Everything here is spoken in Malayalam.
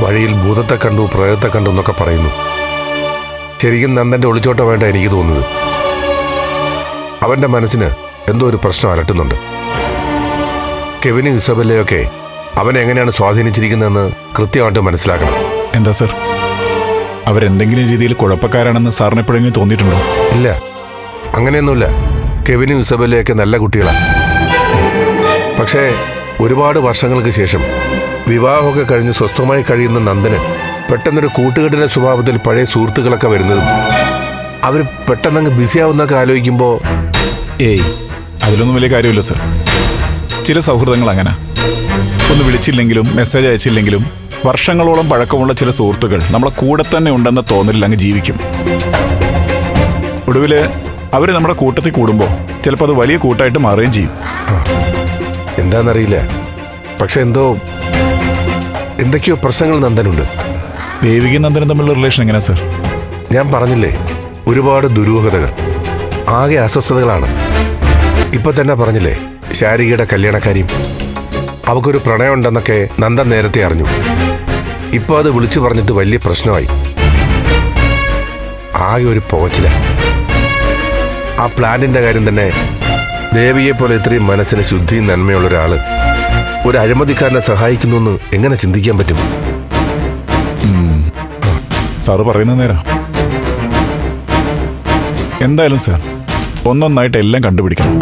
വഴിയിൽ ഭൂതത്തെ കണ്ടു പ്രേതത്തെ കണ്ടു എന്നൊക്കെ പറയുന്നു. ശരിക്കും നന്ദൻ്റെ ഒളിച്ചോട്ടം വേണ്ട എനിക്ക് തോന്നുന്നത്. അവൻ്റെ മനസ്സിന് എന്തോ ഒരു പ്രശ്നം അലട്ടുന്നുണ്ട്. കെവിനും ഇസബെല്ലയൊക്കെ അവനെ എങ്ങനെയാണ് സ്വാധീനിച്ചിരിക്കുന്നതെന്ന് കൃത്യമായിട്ട് മനസ്സിലാക്കണം. എന്താ സർ, അവരെന്തെങ്കിലും രീതിയിൽ കുഴപ്പക്കാരാണെന്ന് സാറിന് എപ്പോഴെങ്കിലും തോന്നിയിട്ടുണ്ടോ? ഇല്ല, അങ്ങനെയൊന്നുമില്ല. കെവിനും ഇസബെല്ലയൊക്കെ നല്ല കുട്ടികളാണ്. പക്ഷേ ഒരുപാട് വർഷങ്ങൾക്ക് ശേഷം വിവാഹമൊക്കെ കഴിഞ്ഞ് സ്വസ്ഥമായി കഴിയുന്ന നന്ദന് പെട്ടെന്നൊരു കൂട്ടുകെട്ടിൻ്റെ സ്വഭാവത്തിൽ പഴയ സുഹൃത്തുക്കളൊക്കെ വരുന്നതും അവർ പെട്ടെന്നങ്ങ് ബിസിയാവുന്നൊക്കെ ആലോചിക്കുമ്പോൾ ഏയ്, അതിലൊന്നും വലിയ കാര്യമില്ല സർ. ചില സൗഹൃദങ്ങൾ അങ്ങനെ, ഒന്ന് വിളിച്ചില്ലെങ്കിലും മെസ്സേജ് അയച്ചില്ലെങ്കിലും വർഷങ്ങളോളം പഴക്കമുള്ള ചില സുഹൃത്തുക്കൾ നമ്മളെ കൂടെ തന്നെ ഉണ്ടെന്ന തോന്നലിൽ അങ്ങ് ജീവിക്കും. ഒടുവിൽ അവർ നമ്മുടെ കൂട്ടത്തിൽ കൂടുമ്പോൾ ചിലപ്പോൾ അത് വലിയ കൂട്ടായിട്ട് മാറുകയും ചെയ്യും. എന്താണെന്നറിയില്ല, പക്ഷെ എന്തൊക്കെയോ പ്രശ്നങ്ങൾ നന്ദനുണ്ട്. ദേവികയും നന്ദനും തമ്മിലുള്ള റിലേഷൻ എങ്ങനെയാ സർ? ഞാൻ പറഞ്ഞില്ലേ, ഒരുപാട് ദുരൂഹതകൾ, ആകെ അസ്വസ്ഥതകളാണ്. ഇപ്പൊ തന്നെ പറഞ്ഞില്ലേ, ശാരികയുടെ കല്യാണക്കാരിയും അവക്കൊരു പ്രണയം ഉണ്ടെന്നൊക്കെ നന്ദൻ നേരത്തെ അറിഞ്ഞു. ഇപ്പൊ അത് വിളിച്ചു പറഞ്ഞിട്ട് വലിയ പ്രശ്നമായി. ആകെ ഒരു പോച്ചില. ആ പ്ലാന്റിന്റെ കാര്യം തന്നെ, ദേവിയെ പോലെ ഇത്രയും മനസ്സിന് ശുദ്ധിയും നന്മയുള്ള ഒരാള് ഒരു അഴിമതിക്കാരനെ സഹായിക്കുന്നു എന്ന് എങ്ങനെ ചിന്തിക്കാൻ പറ്റും? സാറ് പറയുന്നത് നേരാ. എന്തായാലും സാർ, ഒന്നൊന്നായിട്ട് എല്ലാം കണ്ടുപിടിക്കണം.